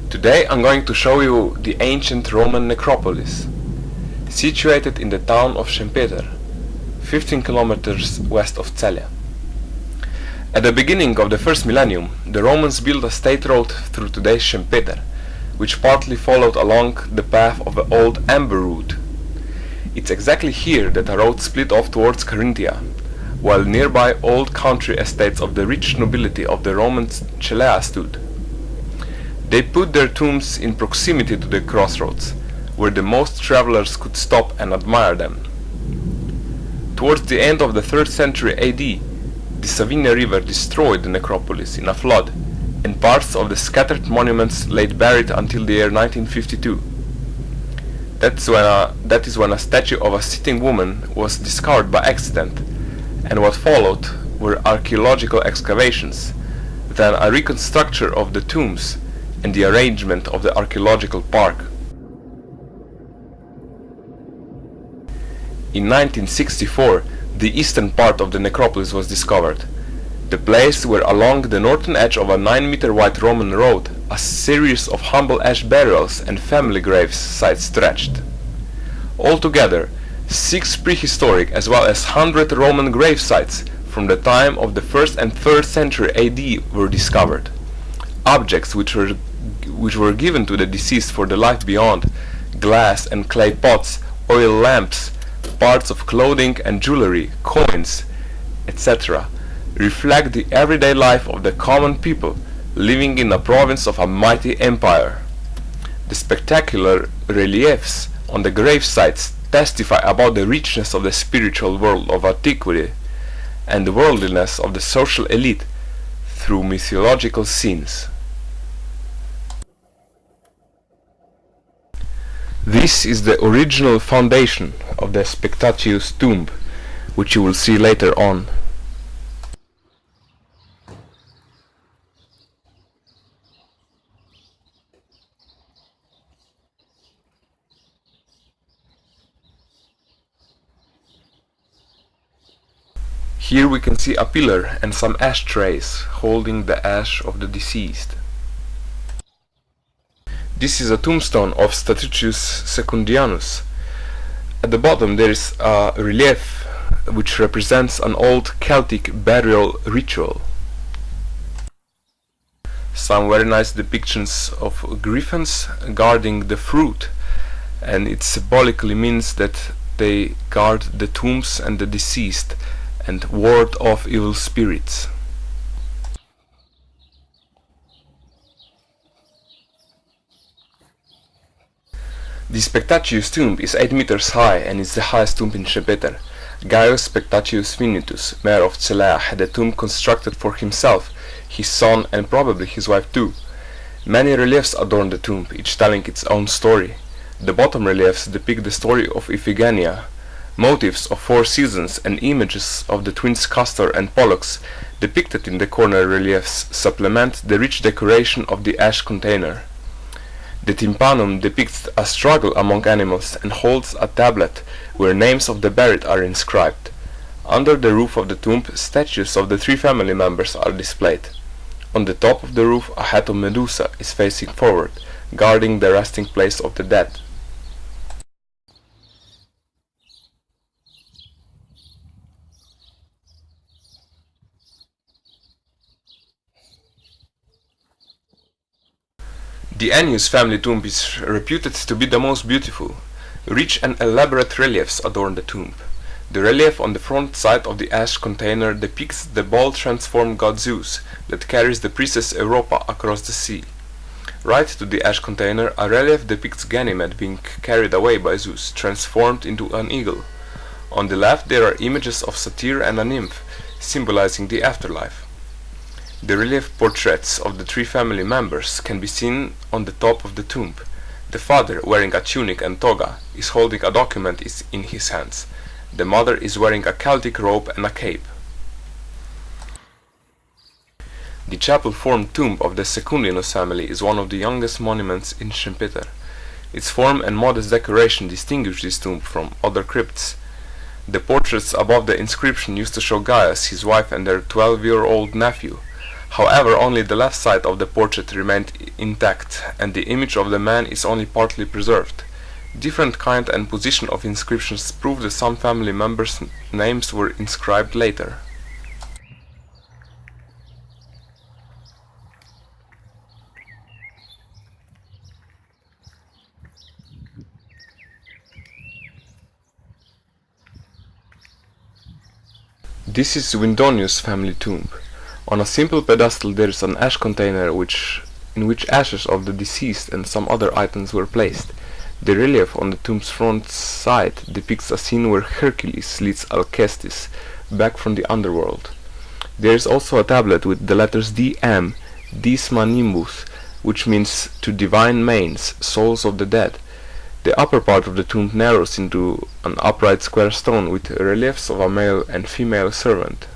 Today I'm going to show you the ancient Roman necropolis, situated in the town of Szentpéter, 15 kilometers west of Celje. At the beginning of the first millennium, the Romans built a state road through today's Szentpéter, which partly followed along the path of the old Amber route. It's exactly here that a road split off towards Carinthia, while nearby old country estates of the rich nobility of the Roman Celje stood. They put their tombs in proximity to the crossroads, where the most travelers could stop and admire them. Towards the end of the 3rd century AD, the Slovenia river destroyed the necropolis in a flood, and parts of the scattered monuments lay buried until the year 1952. That is when a statue of a sitting woman was discovered by accident, and what followed were archaeological excavations, then a reconstruction of the tombs, and the arrangement of the archaeological park. In 1964, the eastern part of the necropolis was discovered, the place where along the northern edge of a 9-meter wide Roman road a series of humble ash burials and family graves sites stretched. Altogether, 6 prehistoric as well as 100 Roman grave sites from the time of the 1st and 3rd century AD were discovered. Objects which were given to the deceased for the life beyond, glass and clay pots, oil lamps, parts of clothing and jewelry, coins, etc., reflect the everyday life of the common people living in a province of a mighty empire. The spectacular reliefs on the grave sites testify about the richness of the spiritual world of antiquity and the worldliness of the social elite through mythological scenes. This is the original foundation of the Spectatius tomb, which you will see later on. Here we can see a pillar and some ashtrays holding the ash of the deceased. This is a tombstone of Statius Secundianus. At the bottom there is a relief which represents an old Celtic burial ritual. Some very nice depictions of griffins guarding the fruit, and it symbolically means that they guard the tombs and the deceased and ward off evil spirits. The Spectatius tomb is 8 meters high and is the highest tomb in Szentpéter. Gaius Spectatius Vinitus, mayor of Celje, had a tomb constructed for himself, his son and probably his wife too. Many reliefs adorn the tomb, each telling its own story. The bottom reliefs depict the story of Iphigenia. Motifs of 4 seasons and images of the twins Castor and Pollux depicted in the corner reliefs supplement the rich decoration of the ash container. The tympanum depicts a struggle among animals and holds a tablet where names of the buried are inscribed. Under the roof of the tomb, statues of the 3 family members are displayed. On the top of the roof, a head of Medusa is facing forward, guarding the resting place of the dead. The Annius family tomb is reputed to be the most beautiful. Rich and elaborate reliefs adorn the tomb. The relief on the front side of the ash container depicts the bold transformed god Zeus that carries the princess Europa across the sea. Right to the ash container, a relief depicts Ganymede being carried away by Zeus, transformed into an eagle. On the left there are images of satyr and a nymph, symbolizing the afterlife. The relief portraits of the 3 family members can be seen on the top of the tomb. The father, wearing a tunic and toga, is holding a document in his hands. The mother is wearing a Celtic robe and a cape. The chapel-formed tomb of the Secundianus family is one of the youngest monuments in Szentpéter. Its form and modest decoration distinguish this tomb from other crypts. The portraits above the inscription used to show Gaius, his wife, and their 12-year-old nephew. However, only the left side of the portrait remained intact, and the image of the man is only partly preserved. Different kind and position of inscriptions prove that some family members' names were inscribed later. This is Windonius' family tomb. On a simple pedestal there is an ash container in which ashes of the deceased and some other items were placed. The relief on the tomb's front side depicts a scene where Hercules leads Alcestis back from the underworld. There is also a tablet with the letters DM, Disma Nimbus, which means to divine manes, souls of the dead. The upper part of the tomb narrows into an upright square stone with reliefs of a male and female servant.